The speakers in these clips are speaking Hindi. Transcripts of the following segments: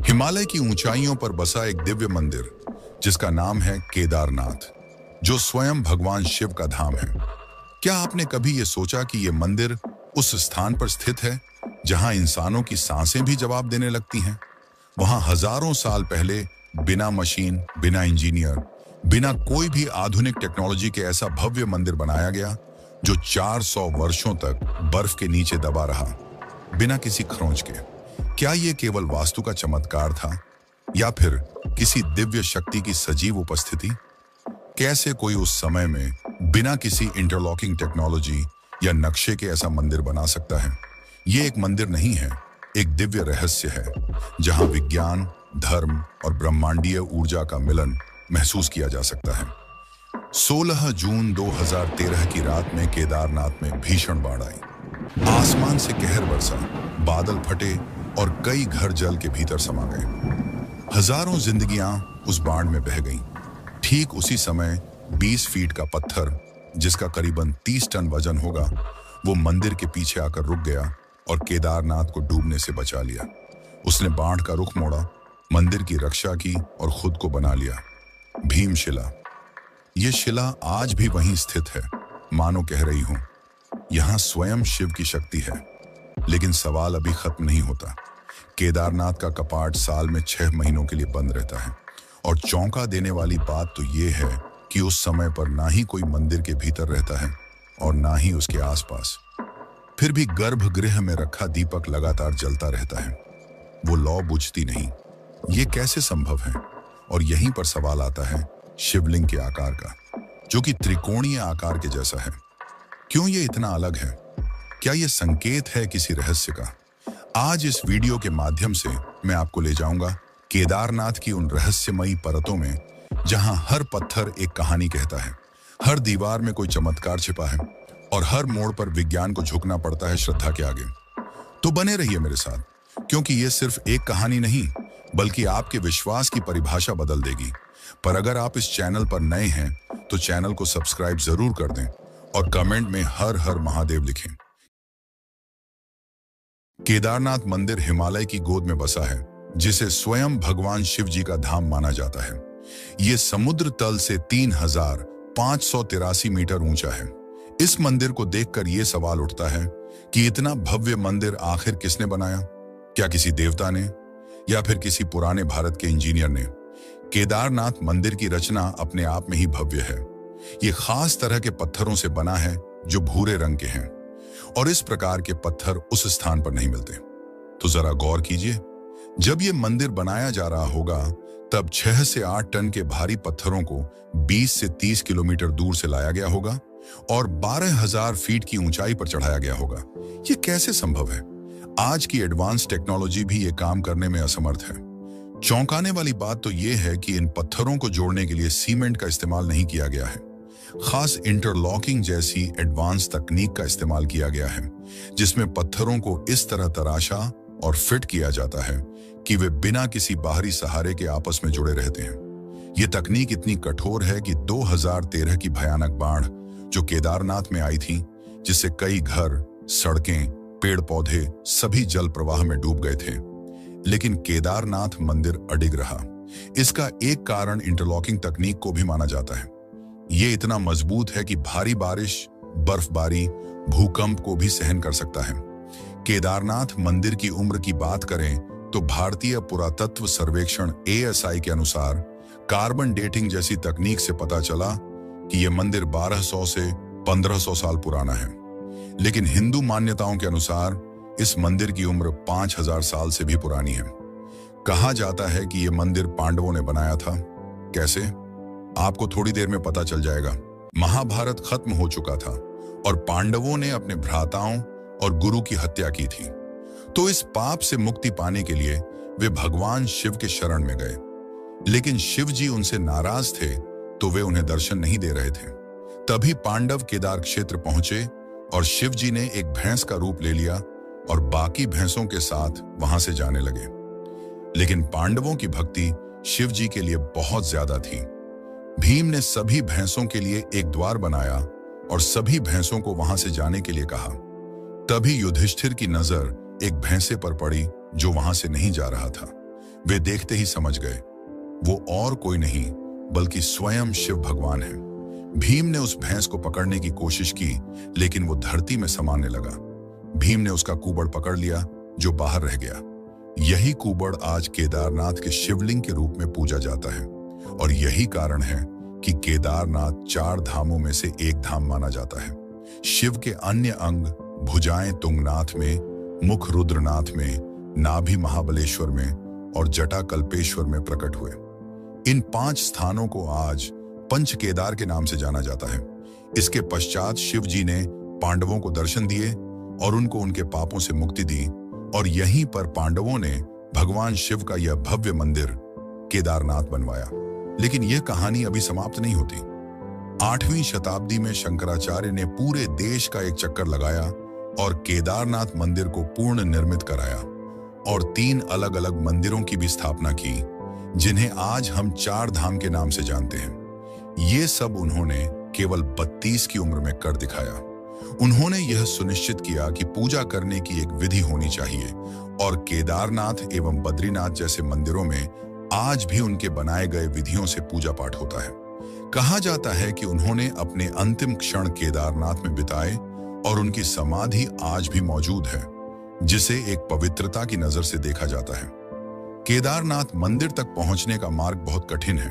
हिमालय की ऊंचाइयों पर बसा एक दिव्य मंदिर जिसका नाम है केदारनाथ, जो स्वयं भगवान शिव का धाम है। क्या आपने कभी ये सोचा कि ये मंदिर उस स्थान पर स्थित है जहां इंसानों की सांसें भी जवाब देने लगती हैं? वहां हजारों साल पहले बिना मशीन, बिना इंजीनियर, बिना कोई भी आधुनिक टेक्नोलॉजी के ऐसा भव्य मंदिर बनाया गया जो 400 वर्षों तक बर्फ के नीचे दबा रहा, बिना किसी खरोंच के। क्या ये केवल वास्तु का चमत्कार था या फिर किसी दिव्य शक्ति की सजीव उपस्थिति? कैसे कोई उस समय में बिना किसी इंटरलॉकिंग टेक्नोलॉजी या नक्शे के ऐसा मंदिर बना सकता है? ये एक मंदिर नहीं है, एक दिव्य रहस्य है जहां विज्ञान, धर्म और ब्रह्मांडीय ऊर्जा का मिलन महसूस किया जा सकता है। 16 जून 2013 की रात में केदारनाथ में भीषण बाढ़ आई। आसमान से कहर बरसा, बादल फटे और कई घर जल के भीतर समा गए। हजारों जिंदगियां उस बाढ़ में बह गईं। ठीक उसी समय 20 फीट का पत्थर, जिसका करीबन 30 टन वजन होगा, वो मंदिर के पीछे आकर रुक गया और केदारनाथ को डूबने से बचा लिया। उसने बाढ़ का रुख मोड़ा, मंदिर की रक्षा की और खुद को बना लिया। भीमशिला। ये शिला आज भी वहीं स्थित है, मानो कह रही हूं, यहां स्वयं शिव की शक्ति है। लेकिन सवाल अभी खत्म नहीं होता। केदारनाथ का कपाट साल में 6 महीनों के लिए बंद रहता है और चौंका देने वाली बात तो ये है कि उस समय पर ना ही कोई मंदिर के भीतर रहता है और ना ही उसके आसपास। फिर भी गर्भगृह में रखा दीपक लगातार जलता रहता है। वो लौ बुझती नहीं। ये कैसे संभव है? और यहीं पर सवाल आता है शिवलिंग के आकार का, जो कि त्रिकोणीय आकार के जैसा है। क्यों ये इतना अलग है? क्या ये संकेत है किसी रहस्य का? आज इस वीडियो के माध्यम से मैं आपको ले जाऊंगा केदारनाथ की उन रहस्यमयी परतों में जहां हर पत्थर एक कहानी कहता है, हर दीवार में कोई चमत्कार छिपा है और हर मोड़ पर विज्ञान को झुकना पड़ता है श्रद्धा के आगे। तो बने रहिए मेरे साथ, क्योंकि ये सिर्फ एक कहानी नहीं बल्कि आपके विश्वास की परिभाषा बदल देगी। पर अगर आप इस चैनल पर नए हैं तो चैनल को सब्सक्राइब जरूर कर दें और कमेंट में हर हर महादेव लिखें। केदारनाथ मंदिर हिमालय की गोद में बसा है, जिसे स्वयं भगवान शिव जी का धाम माना जाता है। ये समुद्र तल से 3583 मीटर ऊंचा है। इस मंदिर को देखकर यह सवाल उठता है कि इतना भव्य मंदिर आखिर किसने बनाया? क्या किसी देवता ने या फिर किसी पुराने भारत के इंजीनियर ने? केदारनाथ मंदिर की रचना अपने आप में ही भव्य है। ये खास तरह के पत्थरों से बना है जो भूरे रंग के हैं और इस प्रकार के पत्थर उस स्थान पर नहीं मिलते। तो जरा गौर कीजिए, जब ये मंदिर बनाया जा रहा होगा तब 6 से 8 टन के भारी पत्थरों को 20 से 30 किलोमीटर दूर से लाया गया होगा और 12,000 फीट की ऊंचाई पर चढ़ाया गया होगा। ये कैसे संभव है? आज की एडवांस टेक्नोलॉजी भी ये काम करने में असमर्थ है। चौंकाने वाली बात तो ये है कि इन पत्थरों को जोड़ने के लिए सीमेंट का इस्तेमाल नहीं किया गया है। खास इंटरलॉकिंग जैसी एडवांस तकनीक का इस्तेमाल किया गया है, जिसमें पत्थरों को इस तरह तराशा और फिट किया जाता है कि वे बिना किसी बाहरी सहारे के आपस में जुड़े रहते हैं। ये तकनीक इतनी कठोर है कि 2013 की भयानक बाढ़ जो केदारनाथ में आई थी, जिससे कई घर, सड़कें, पेड़ पौधे सभी जल प्रवाह में डूब गए थे, लेकिन केदारनाथ मंदिर अडिग रहा। इसका एक कारण इंटरलॉकिंग तकनीक को भी माना जाता है। ये इतना मजबूत है कि भारी बारिश, बर्फबारी, भूकंप को भी सहन कर सकता है। केदारनाथ मंदिर की उम्र की बात करें तो भारतीय पुरातत्व सर्वेक्षण ASI के अनुसार कार्बन डेटिंग जैसी तकनीक से पता चला कि यह मंदिर 1200 से 1500 साल पुराना है। लेकिन हिंदू मान्यताओं के अनुसार इस मंदिर की उम्र 5000 साल से भी पुरानी है। कहा जाता है कि यह मंदिर पांडवों ने बनाया था। कैसे? आपको थोड़ी देर में पता चल जाएगा। महाभारत खत्म हो चुका था और पांडवों ने अपने भ्राताओं और गुरु की हत्या की थी। तो इस पाप से मुक्ति पाने के लिए वे भगवान शिव के शरण में गए। लेकिन शिव जी उनसे नाराज थे तो वे उन्हें दर्शन नहीं दे रहे थे। तभी पांडव केदार क्षेत्र पहुंचे और शिव जी ने एक भैंस का रूप ले लिया और बाकी भैंसों के साथ वहां से जाने लगे। लेकिन पांडवों की भक्ति शिव जी के लिए बहुत ज्यादा थी। भीम ने सभी भैंसों के लिए एक द्वार बनाया और सभी भैंसों को वहां से जाने के लिए कहा। तभी युधिष्ठिर की नजर एक भैंसे पर पड़ी जो वहां से नहीं जा रहा था। वे देखते ही समझ गए, वो और कोई नहीं बल्कि स्वयं शिव भगवान है। भीम ने उस भैंस को पकड़ने की कोशिश की, लेकिन वो धरती में समाने लगा। भीम ने उसका कुबड़ पकड़ लिया, जो बाहर रह गया। यही कुबड़ आज केदारनाथ के शिवलिंग के रूप में पूजा जाता है, और यही कारण है कि केदारनाथ 4 धामों में से एक धाम माना जाता है। शिव के अन्य अंग भुजाएं तुंगनाथ में, मुख रुद्रनाथ में, नाभि महाबलेश्वर में और जटा कल्पेश्वर में प्रकट हुए। इन 5 स्थानों को आज पंच केदार के नाम से जाना जाता है। इसके पश्चात शिव जी ने पांडवों को दर्शन दिए और उनको उनके पापों से मुक्ति दी, और यहीं पर पांडवों ने भगवान शिव का यह भव्य मंदिर केदारनाथ बनवाया। लेकिन यह कहानी अभी समाप्त नहीं होती। 8वीं शताब्दी में शंकराचार्य ने पूरे देश का एक चक्कर लगाया और केदारनाथ मंदिर को पूर्ण निर्मित कराया, और 3 अलग अलग मंदिरों की भी स्थापना की, जिन्हें आज हम 4 धाम के नाम से जानते हैं। ये सब उन्होंने केवल 32 की उम्र में कर दिखाया। उन्होंने यह सुनिश्चित किया कि पूजा करने की एक विधि होनी चाहिए, और केदारनाथ एवं बद्रीनाथ जैसे मंदिरों में आज भी उनके बनाए गए विधियों से पूजा पाठ होता है। कहा जाता है कि उन्होंने अपने अंतिम क्षण केदारनाथ में बिताए, और उनकी समाधि आज भी मौजूद है, जिसे एक पवित्रता की नजर से देखा जाता है। केदारनाथ मंदिर तक पहुंचने का मार्ग बहुत कठिन है।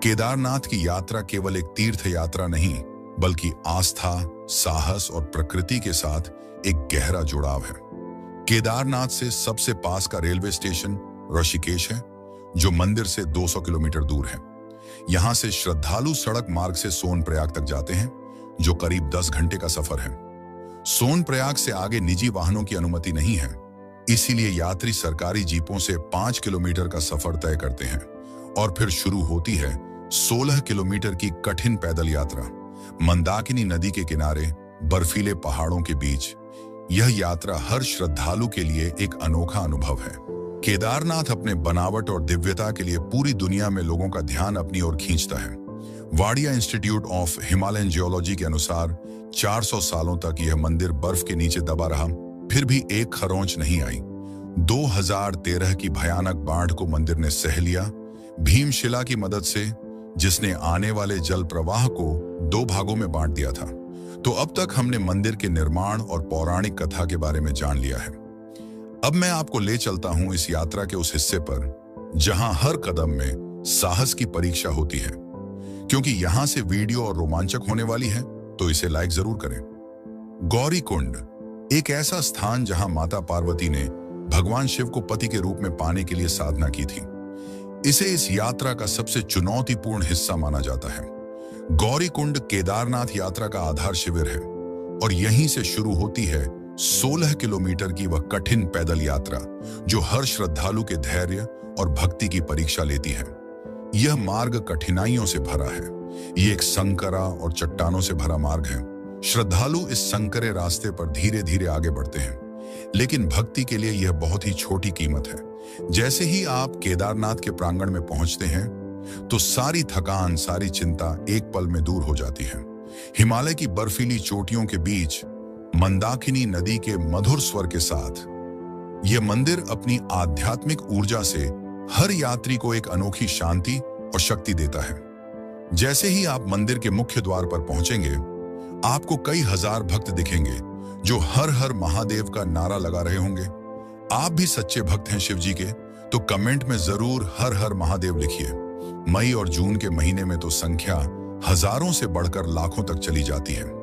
केदारनाथ की यात्रा केवल एक तीर्थ यात्रा नहीं, बल्कि आस्था, साहस और प्रकृति के साथ एक गहरा जुड़ाव है। केदारनाथ से सबसे पास का रेलवे स्टेशन ऋषिकेश है, जो मंदिर से 200 किलोमीटर दूर है। यहां से श्रद्धालु सड़क मार्ग से सोनप्रयाग तक जाते हैं, जो करीब 10 घंटे का सफर है। सोनप्रयाग से आगे निजी वाहनों की अनुमति नहीं है, इसीलिए यात्री सरकारी जीपों से 5 किलोमीटर का सफर तय करते हैं, और फिर शुरू होती है 16 किलोमीटर की कठिन पैदल यात्रा मंदाकिनी नदी के किनारे बर्फीले पहाड़ों के बीच। यह यात्रा हर श्रद्धालु के लिए एक अनोखा अनुभव है। केदारनाथ अपने बनावट और दिव्यता के लिए पूरी दुनिया में लोगों का ध्यान अपनी ओर खींचता है। Wadia institute of Himalayan geology के अनुसार 400 सालों तक यह मंदिर बर्फ के नीचे दबा रहा, फिर भी एक खरोंच नहीं आई। 2013 की भयानक बाढ़ को मंदिर ने सह लिया, भीमशिला की मदद से, जिसने आने वाले जल प्रवाह को 2 भागों में बांट दिया था। तो अब तक हमने मंदिर के निर्माण और पौराणिक कथा के बारे में जान लिया है। अब मैं आपको ले चलता हूं इस यात्रा के उस हिस्से पर जहां हर कदम में साहस की परीक्षा होती है। क्योंकि यहां से वीडियो और रोमांचक होने वाली है, तो इसे लाइक जरूर करें। गौरीकुंड, एक ऐसा स्थान जहां माता पार्वती ने भगवान शिव को पति के रूप में पाने के लिए साधना की थी। इसे इस यात्रा का सबसे चुनौतीपूर्ण हिस्सा माना जाता है। गौरीकुंड केदारनाथ यात्रा का आधार शिविर है, और यहीं से शुरू होती है 16 किलोमीटर की वह कठिन पैदल यात्रा, जो हर श्रद्धालु के धैर्य और भक्ति की परीक्षा लेती है। यह मार्ग कठिनाइयों से भरा है। ये एक संकरा और चट्टानों से भरा मार्ग है। श्रद्धालु इस संकरे रास्ते पर धीरे धीरे आगे बढ़ते हैं, लेकिन भक्ति के लिए यह बहुत ही छोटी कीमत है। जैसे ही आप केदारनाथ के प्रांगण में पहुंचते हैं, तो सारी थकान, सारी चिंता एक पल में दूर हो जाती है। हिमालय की बर्फीली चोटियों के बीच मंदाकिनी नदी के मधुर स्वर के साथ यह मंदिर अपनी आध्यात्मिक ऊर्जा से हर यात्री को एक अनोखी शांति और शक्ति देता है। जैसे ही आप मंदिर के मुख्य द्वार पर पहुंचेंगे, आपको कई हजार भक्त दिखेंगे जो हर हर महादेव का नारा लगा रहे होंगे। आप भी सच्चे भक्त हैं शिव जी के, तो कमेंट में जरूर हर हर महादेव लिखिए। मई और जून के महीने में तो संख्या हजारों से बढ़कर लाखों तक चली जाती है।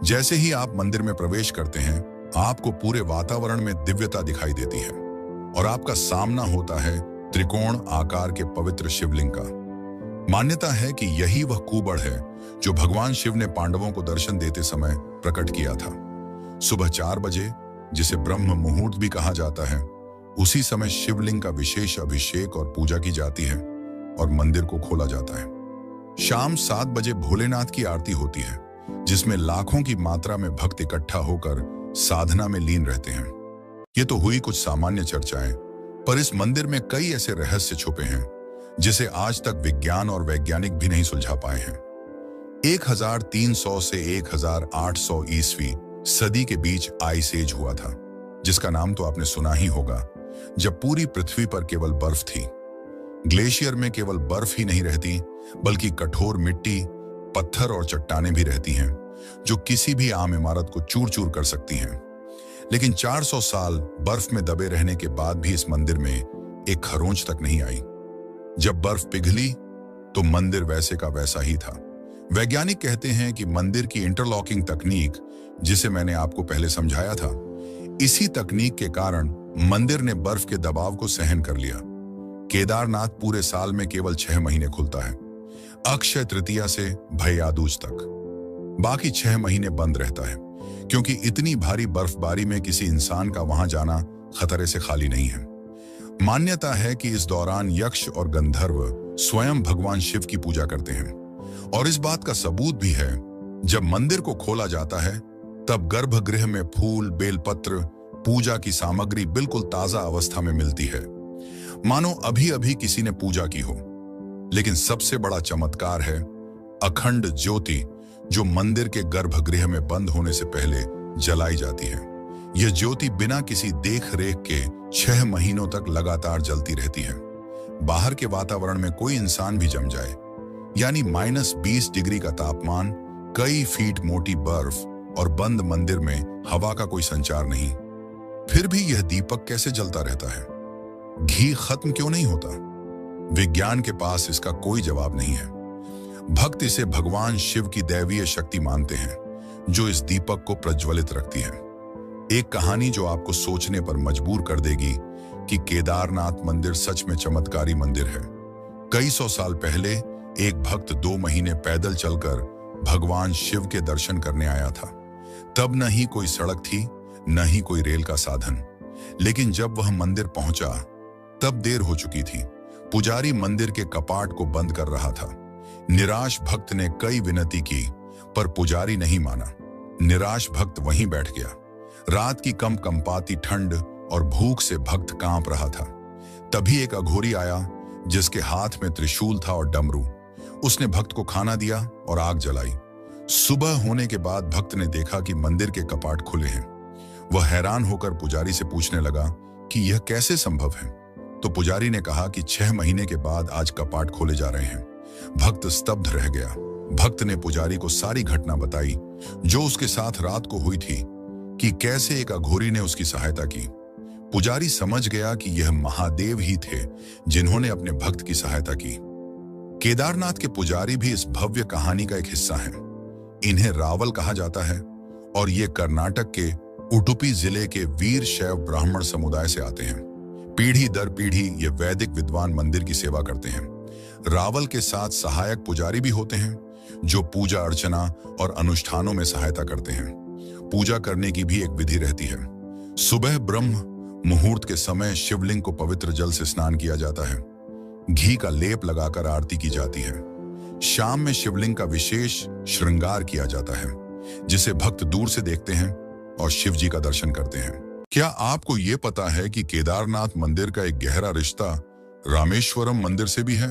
जैसे ही आप मंदिर में प्रवेश करते हैं, आपको पूरे वातावरण में दिव्यता दिखाई देती है, और आपका सामना होता है त्रिकोण आकार के पवित्र शिवलिंग का। मान्यता है कि यही वह कुबड़ है जो भगवान शिव ने पांडवों को दर्शन देते समय प्रकट किया था। सुबह 4 बजे, जिसे ब्रह्म मुहूर्त भी कहा जाता है, उसी समय शिवलिंग का विशेष अभिषेक और पूजा की जाती है और मंदिर को खोला जाता है। शाम 7 बजे भोलेनाथ की आरती होती है, जिसमें लाखों की मात्रा में भक्त इकट्ठा होकर साधना में लीन रहते हैं। ये तो हुई कुछ सामान्य चर्चाएं, पर इस मंदिर में कई ऐसे रहस्य छुपे हैं जिसे आज तक विज्ञान और वैज्ञानिक भी नहीं सुलझा पाए हैं। 1300 से 1800 ईस्वी सदी के बीच आइस एज हुआ था, जिसका नाम तो आपने सुना ही होगा। जब पूरी पृथ्वी पर केवल बर्फ थी। ग्लेशियर में केवल बर्फ ही नहीं रहती, बल्कि कठोर मिट्टी, पत्थर और चट्टानें भी रहती हैं, जो किसी भी आम इमारत को चूर चूर कर सकती हैं। लेकिन 400 साल बर्फ में दबे रहने के बाद भी इस मंदिर में एक खरोंच तक नहीं आई। जब बर्फ पिघली तो मंदिर वैसे का वैसा ही था। वैज्ञानिक कहते हैं कि मंदिर की इंटरलॉकिंग तकनीक, जिसे मैंने आपको पहले समझाया था, इसी तकनीक के कारण मंदिर ने बर्फ के दबाव को सहन कर लिया। केदारनाथ पूरे साल में केवल 6 महीने खुलता है, अक्षय तृतीया से भैया दूज तक। बाकी 6 महीने बंद रहता है, क्योंकि इतनी भारी बर्फबारी में किसी इंसान का वहां जाना खतरे से खाली नहीं है। मान्यता है कि इस दौरान यक्ष और गंधर्व स्वयं भगवान शिव की पूजा करते हैं, और इस बात का सबूत भी है। जब मंदिर को खोला जाता है तब गर्भगृह में फूल, बेलपत्र, पूजा की सामग्री बिल्कुल ताजा अवस्था में मिलती है, मानो अभी अभी किसी ने पूजा की हो। लेकिन सबसे बड़ा चमत्कार है अखंड ज्योति, जो मंदिर के गर्भगृह में बंद होने से पहले जलाई जाती है। यह ज्योति बिना किसी देख रेख के 6 महीनों तक लगातार जलती रहती है। बाहर के वातावरण में कोई इंसान भी जम जाए, यानी -20 डिग्री का तापमान, कई फीट मोटी बर्फ और बंद मंदिर में हवा का कोई संचार नहीं, फिर भी यह दीपक कैसे जलता रहता है? घी खत्म क्यों नहीं होता? विज्ञान के पास इसका कोई जवाब नहीं है। भक्त इसे भगवान शिव की दैवीय शक्ति मानते हैं, जो इस दीपक को प्रज्वलित रखती है। एक कहानी जो आपको सोचने पर मजबूर कर देगी कि केदारनाथ मंदिर सच में चमत्कारी मंदिर है। कई सौ साल पहले एक भक्त 2 महीने पैदल चलकर भगवान शिव के दर्शन करने आया था। तब न ही कोई सड़क थी, न ही कोई रेल का साधन। लेकिन जब वह मंदिर पहुंचा तब देर हो चुकी थी। पुजारी मंदिर के कपाट को बंद कर रहा था। निराश भक्त ने कई विनती की, पर पुजारी नहीं माना। निराश भक्त वहीं बैठ गया। रात की कंपाती ठंड और भूख से भक्त कांप रहा था। तभी एक अघोरी आया, जिसके हाथ में त्रिशूल था और डमरू। उसने भक्त को खाना दिया और आग जलाई। सुबह होने के बाद भक्त ने देखा कि मंदिर के कपाट खुले हैं। वह हैरान होकर पुजारी से पूछने लगा कि यह कैसे संभव है। तो पुजारी ने कहा कि 6 महीने के बाद आज कपाट खोले जा रहे हैं। भक्त स्तब्ध रह गया। भक्त ने पुजारी को सारी घटना बताई, जो उसके साथ रात को हुई थी, कि कैसे एक अघोरी ने उसकी सहायता की। पुजारी समझ गया कि यह महादेव ही थे, जिन्होंने अपने भक्त की सहायता की। केदारनाथ के पुजारी भी इस भव्य कहानी का एक हिस्सा हैं। इन्हें रावल कहा जाता है और ये कर्नाटक के उडुपी जिले के वीर शैव ब्राह्मण समुदाय से आते हैं। पीढ़ी दर पीढ़ी ये वैदिक विद्वान मंदिर की सेवा करते हैं। रावल के साथ सहायक पुजारी भी होते हैं, जो पूजा अर्चना और अनुष्ठानों में सहायता करते हैं। पूजा करने की भी एक विधि रहती है। सुबह ब्रह्म मुहूर्त के समय शिवलिंग को पवित्र जल से स्नान किया जाता है। घी का लेप लगाकर आरती की जाती है। शाम में शिवलिंग का विशेष श्रृंगार किया जाता है, जिसे भक्त दूर से देखते हैं और शिव जी का दर्शन करते हैं। क्या आपको ये पता है कि केदारनाथ मंदिर का एक गहरा रिश्ता रामेश्वरम मंदिर से भी है?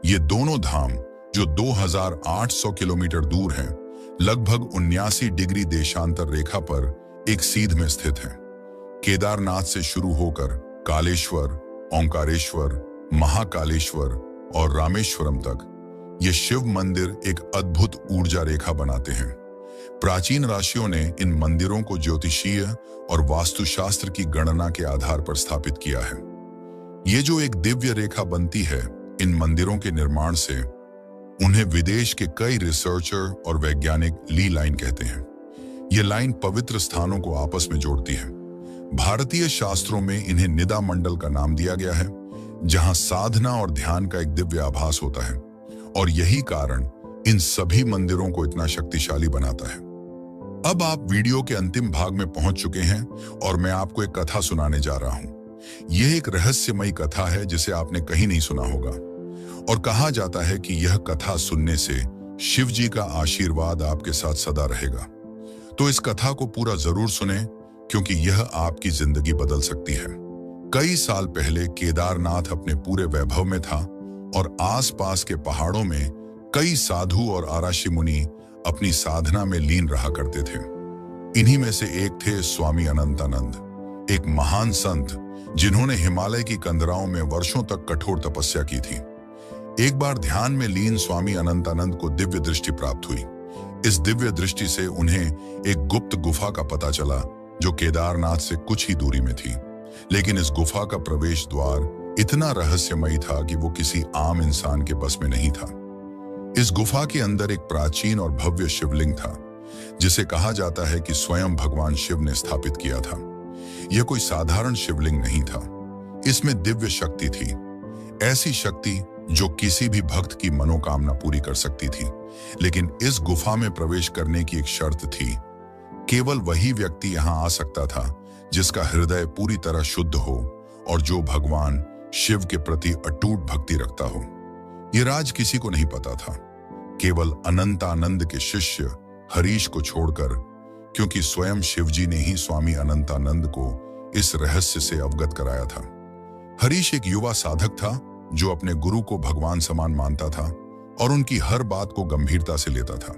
ये दोनों धाम, जो 2800 किलोमीटर दूर हैं, लगभग 79 डिग्री देशांतर रेखा पर एक सीध में स्थित हैं। केदारनाथ से शुरू होकर कालेश्वर, ओंकारेश्वर, महाकालेश्वर और रामेश्वरम तक ये शिव मंदिर एक अद्भुत ऊर्जा रेखा बनाते हैं। प्राचीन ऋषियों ने इन मंदिरों को ज्योतिषीय और वास्तुशास्त्र की गणना के आधार पर स्थापित किया है। ये जो एक दिव्य रेखा बनती है इन मंदिरों के निर्माण से, उन्हें विदेश के कई रिसर्चर और वैज्ञानिक ली लाइन कहते हैं। ये लाइन पवित्र स्थानों को आपस में जोड़ती है। भारतीय शास्त्रों में इन्हें निदा मंडल का नाम दिया गया है, जहां साधना और ध्यान का एक दिव्य आभास होता है, और यही कारण इन सभी मंदिरों को इतना शक्तिशाली बनाता है। अब आप वीडियो के अंतिम भाग में पहुंच चुके हैं और मैं आपको एक कथा सुनाने जा रहा हूं। यह एक रहस्यमयी कथा है जिसे आपने कहीं नहीं सुना होगा, और कहा जाता है कि यह कथा सुनने से शिव जी का आशीर्वाद आपके साथ सदा रहेगा। तो इस कथा को पूरा जरूर सुने, क्योंकि यह आपकी जिंदगी बदल सकती है। कई साल पहले केदारनाथ अपने पूरे वैभव में था, और आसपास के पहाड़ों में कई साधु और आराशी मुनि अपनी साधना में लीन रहा करते थे। इन्हीं में से एक थे स्वामी अनंतानंद, एक महान संत जिन्होंने हिमालय की कंदराओं में वर्षों तक कठोर तपस्या की थी। एक बार ध्यान में लीन स्वामी अनंतानंद को दिव्य दृष्टि प्राप्त हुई। इस दिव्य दृष्टि से उन्हें एक गुप्त गुफा का पता चला जो केदारनाथ से कुछ ही दूरी में थी। लेकिन इस गुफा का प्रवेश द्वार इतना रहस्यमयी था कि वो किसी आम इंसान के बस में नहीं था। इस गुफा के अंदर एक प्राचीन और भव्य शिवलिंग था, जिसे कहा जाता है कि स्वयं भगवान शिव ने स्थापित किया था। यह कोई साधारण शिवलिंग नहीं था, इसमें दिव्य शक्ति थी, ऐसी शक्ति जो किसी भी भक्त की मनोकामना पूरी कर सकती थी। लेकिन इस गुफा में प्रवेश करने की एक शर्त थी। केवल वही व्यक्ति यहां आ सकता था जिसका हृदय पूरी तरह शुद्ध हो और जो भगवान शिव के प्रति अटूट भक्ति रखता हो। यह राज किसी को नहीं पता था, केवल अनंतानंद के शिष्य हरीश को छोड़कर, क्योंकि स्वयं शिवजी ने ही स्वामी अनंतानंद को इस रहस्य से अवगत कराया था। हरीश एक युवा साधक था जो अपने गुरु को भगवान समान मानता था और उनकी हर बात को गंभीरता से लेता था।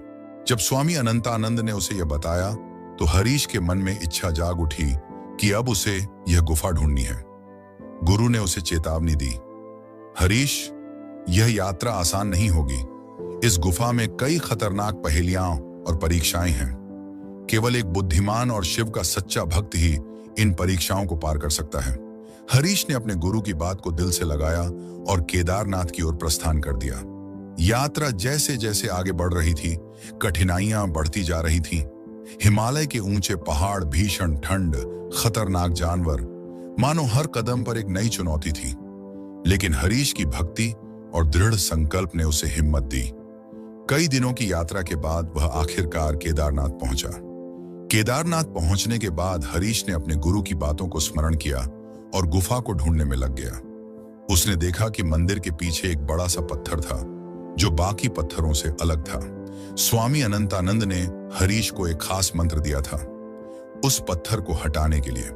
जब स्वामी अनंतानंद ने उसे यह बताया तो हरीश के मन में इच्छा जाग उठी कि अब उसे यह गुफा ढूंढनी है। गुरु ने उसे चेतावनी दी, हरीश, यह यात्रा आसान नहीं होगी। इस गुफा में कई खतरनाक पहेलियां और परीक्षाएं हैं। केवल एक बुद्धिमान और शिव का सच्चा भक्त ही इन परीक्षाओं को पार कर सकता है। हरीश ने अपने गुरु की बात को दिल से लगाया और केदारनाथ की ओर प्रस्थान कर दिया। यात्रा जैसे जैसे आगे बढ़ रही थी, कठिनाइयां बढ़ती जा रही थीं। हिमालय के ऊंचे पहाड़, भीषण ठंड, खतरनाक जानवर, मानो हर कदम पर एक नई चुनौती थी। लेकिन हरीश की भक्ति और दृढ़ संकल्प ने उसे हिम्मत दी। कई दिनों की यात्रा के बाद वह आखिरकार केदारनाथ पहुंचा। केदारनाथ पहुंचने के बाद हरीश ने अपने गुरु की बातों को स्मरण किया और गुफा को ढूंढने में लग गया। उसने देखा कि मंदिर के पीछे एक बड़ा सा पत्थर था जो बाकी पत्थरों से अलग था। स्वामी अनंतानंद ने हरीश को एक खास मंत्र दिया था उस पत्थर को हटाने के लिए।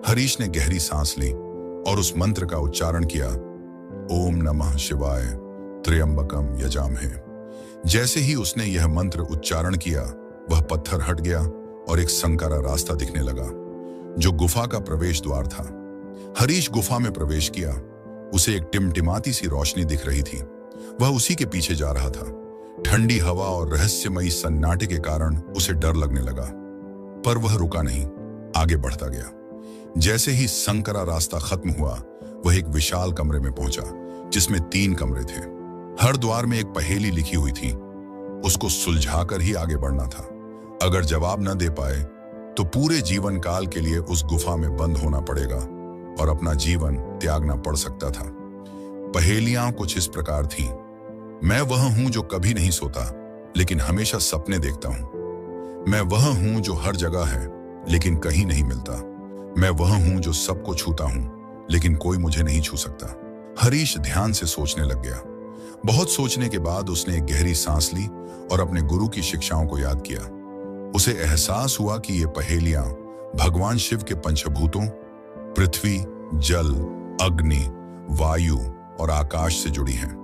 हरीश ने गहरी सांस ली और उस मंत्र का उच्चारण किया, ओम नमः शिवाय त्र्यंबकम यजामहे। जैसे ही उसने यह मंत्र उच्चारण किया, वह पत्थर हट गया और एक संकरा रास्ता दिखने लगा जो गुफा का प्रवेश द्वार था। हरीश गुफा में प्रवेश किया। उसे एक टिमटिमाती सी रोशनी दिख रही थी। वह उसी के पीछे जा रहा था। ठंडी हवा और रहस्यमयी सन्नाटे के कारण उसे डर लगने लगा, पर वह रुका नहीं, आगे बढ़ता गया। जैसे ही संकरा रास्ता खत्म हुआ, वह एक विशाल कमरे में पहुंचा जिसमें 3 कमरे थे। हर द्वार में एक पहेली लिखी हुई थी। उसको सुलझाकर ही आगे बढ़ना था। अगर जवाब न दे पाए तो पूरे जीवन काल के लिए उस गुफा में बंद होना पड़ेगा और अपना जीवन त्यागना पड़ सकता था। पहेलियां कुछ इस प्रकार थीं। मैं वह हूं जो कभी नहीं सोता लेकिन हमेशा सपने देखता हूं। मैं वह हूं जो हर जगह है लेकिन कहीं नहीं मिलता। मैं वह हूं जो सबको छूता हूं लेकिन कोई मुझे नहीं छू सकता। हरीश ध्यान से सोचने लग गया। बहुत सोचने के बाद उसने एक गहरी सांस ली और अपने गुरु की शिक्षाओं को याद किया। उसे एहसास हुआ कि ये पहेलियां भगवान शिव के पंचभूतों पृथ्वी, जल, अग्नि, वायु और आकाश से जुड़ी हैं।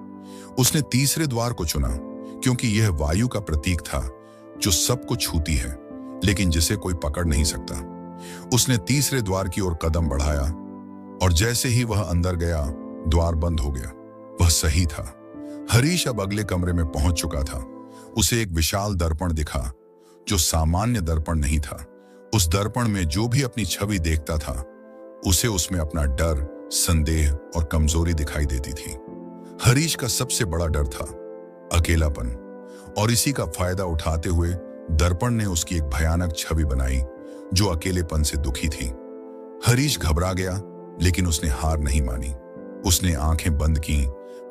उसने तीसरे द्वार को चुना क्योंकि यह वायु का प्रतीक था जो सबको छूती है लेकिन जिसे कोई पकड़ नहीं सकता। उसने तीसरे द्वार की ओर कदम बढ़ाया और जैसे ही वह अंदर गया, द्वार बंद हो गया। वह सही था। हरीश अब अगले कमरे में पहुंच चुका था। उसे एक विशाल दर्पण दिखा जो सामान्य दर्पण नहीं था। उस दर्पण में जो भी अपनी छवि देखता था, उसे उसमें अपना डर, संदेह और कमजोरी दिखाई देती थी। हरीश का सबसे बड़ा डर था अकेलापन, और इसी का फायदा उठाते हुए दर्पण ने उसकी एक भयानक छवि बनाई जो अकेलेपन से दुखी थी। हरीश घबरा गया लेकिन उसने हार नहीं मानी। उसने आंखें बंद की,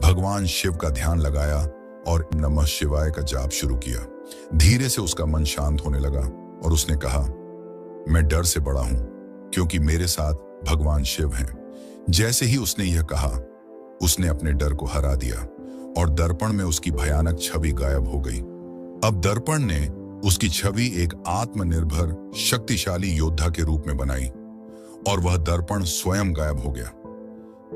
भगवान शिव का ध्यान लगाया और नमः शिवाय का जाप शुरू किया। धीरे से उसका मन शांत होने लगा और उसने कहा, मैं डर से बड़ा हूं क्योंकि मेरे साथ भगवान शिव हैं। जैसे ही उसने यह कहा, उसने अपने डर को हरा दिया और दर्पण में उसकी भयानक छवि गायब हो गई। अब दर्पण ने उसकी छवि एक आत्मनिर्भर शक्तिशाली योद्धा के रूप में बनाई और वह दर्पण स्वयं गायब हो गया।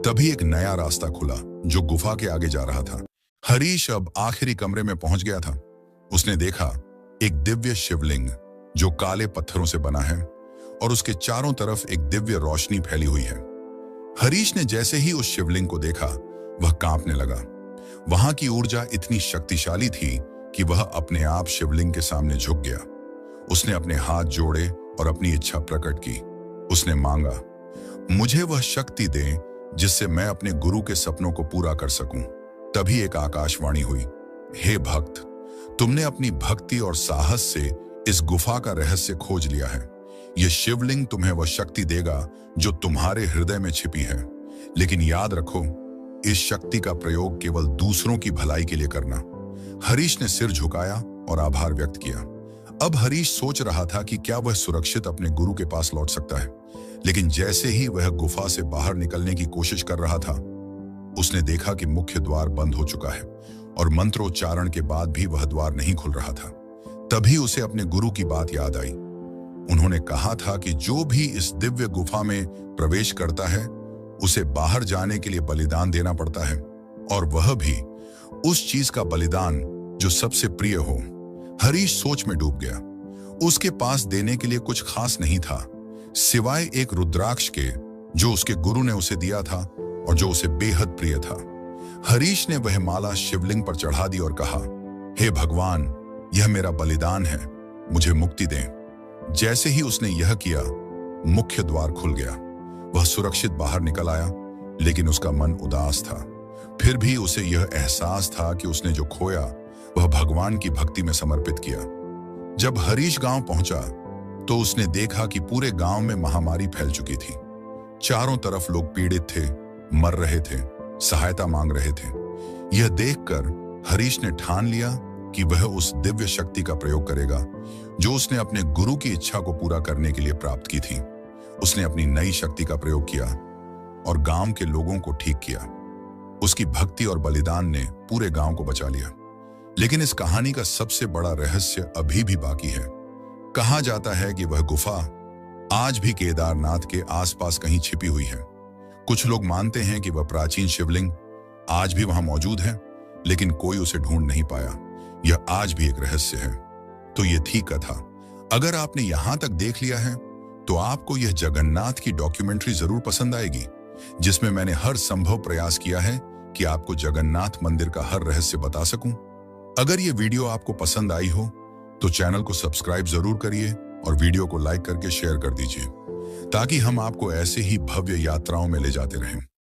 तभी एक नया रास्ता खुला जो गुफा के आगे जा रहा था। हरीश अब आखिरी कमरे में पहुंच गया था। उसने देखा एक दिव्य शिवलिंग जो काले पत्थरों से बना है और उसके चारों तरफ एक दिव्य रोशनी फैली हुई है। हरीश ने जैसे ही उस शिवलिंग को देखा, वह कांपने लगा। वहां की ऊर्जा इतनी शक्तिशाली थी कि वह अपने आप शिवलिंग के सामने झुक गया। उसने अपने हाथ जोड़े और अपनी इच्छा प्रकट की। उसने मांगा, मुझे वह शक्ति दे जिससे मैं अपने गुरु के सपनों को पूरा कर सकूं। तभी एक आकाशवाणी हुई, हे भक्त, तुमने अपनी भक्ति और साहस से इस गुफा का रहस्य खोज लिया है। यह शिवलिंग तुम्हें वह शक्ति देगा जो तुम्हारे हृदय में छिपी है। लेकिन याद रखो, इस शक्ति का प्रयोग केवल दूसरों की भलाई के लिए करना। हरीश ने सिर झुकाया और आभार व्यक्त किया। अब हरीश सोच रहा था कि क्या वह सुरक्षित अपने गुरु के पास लौट सकता है। लेकिन जैसे ही वह गुफा से बाहर निकलने की कोशिश कर रहा था, उसने देखा कि मुख्य द्वार बंद हो चुका है और मंत्रोच्चारण के बाद भी वह द्वार नहीं खुल रहा था। तभी उसे अपने गुरु की बात याद आई। उन्होंने कहा था कि जो भी इस दिव्य गुफा में प्रवेश करता है, उसे बाहर जाने के लिए बलिदान देना पड़ता है, और वह भी उस चीज का बलिदान जो सबसे प्रिय हो। हरीश सोच में डूब गया। उसके पास देने के लिए कुछ खास नहीं था, सिवाय एक रुद्राक्ष के जो उसके गुरु ने उसे दिया था और जो उसे बेहद प्रिय था। हरीश ने वह माला शिवलिंग पर चढ़ा दी और कहा, हे भगवान, यह मेरा बलिदान है, मुझे मुक्ति दें। जैसे ही उसने यह किया, मुख्य द्वार खुल गया। वह सुरक्षित बाहर निकल आया, लेकिन उसका मन उदास था। फिर भी उसे यह एहसास था कि उसने जो खोया वह भगवान की भक्ति में समर्पित किया। जब हरीश गांव पहुंचा तो उसने देखा कि पूरे गांव में महामारी फैल चुकी थी। चारों तरफ लोग पीड़ित थे, मर रहे थे, सहायता मांग रहे थे। यह देखकर हरीश ने ठान लिया कि वह उस दिव्य शक्ति का प्रयोग करेगा जो उसने अपने गुरु की इच्छा को पूरा करने के लिए प्राप्त की थी। उसने अपनी नई शक्ति का प्रयोग किया और गांव के लोगों को ठीक किया। उसकी भक्ति और बलिदान ने पूरे गांव को बचा लिया। लेकिन इस कहानी का सबसे बड़ा रहस्य अभी भी बाकी है। कहा जाता है कि वह गुफा आज भी केदारनाथ के आसपास कहीं छिपी हुई है। कुछ लोग मानते हैं कि वह प्राचीन शिवलिंग आज भी वहां मौजूद है, लेकिन कोई उसे ढूंढ नहीं पाया। यह आज भी एक रहस्य है। तो यह थी कथा। अगर आपने यहां तक देख लिया है तो आपको यह जगन्नाथ की डॉक्यूमेंट्री जरूर पसंद आएगी, जिसमें मैंने हर संभव प्रयास किया है कि आपको जगन्नाथ मंदिर का हर रहस्य बता सकूं। अगर यह वीडियो आपको पसंद आई हो तो चैनल को सब्सक्राइब जरूर करिए और वीडियो को लाइक करके शेयर कर दीजिए, ताकि हम आपको ऐसे ही भव्य यात्राओं में ले जाते रहें।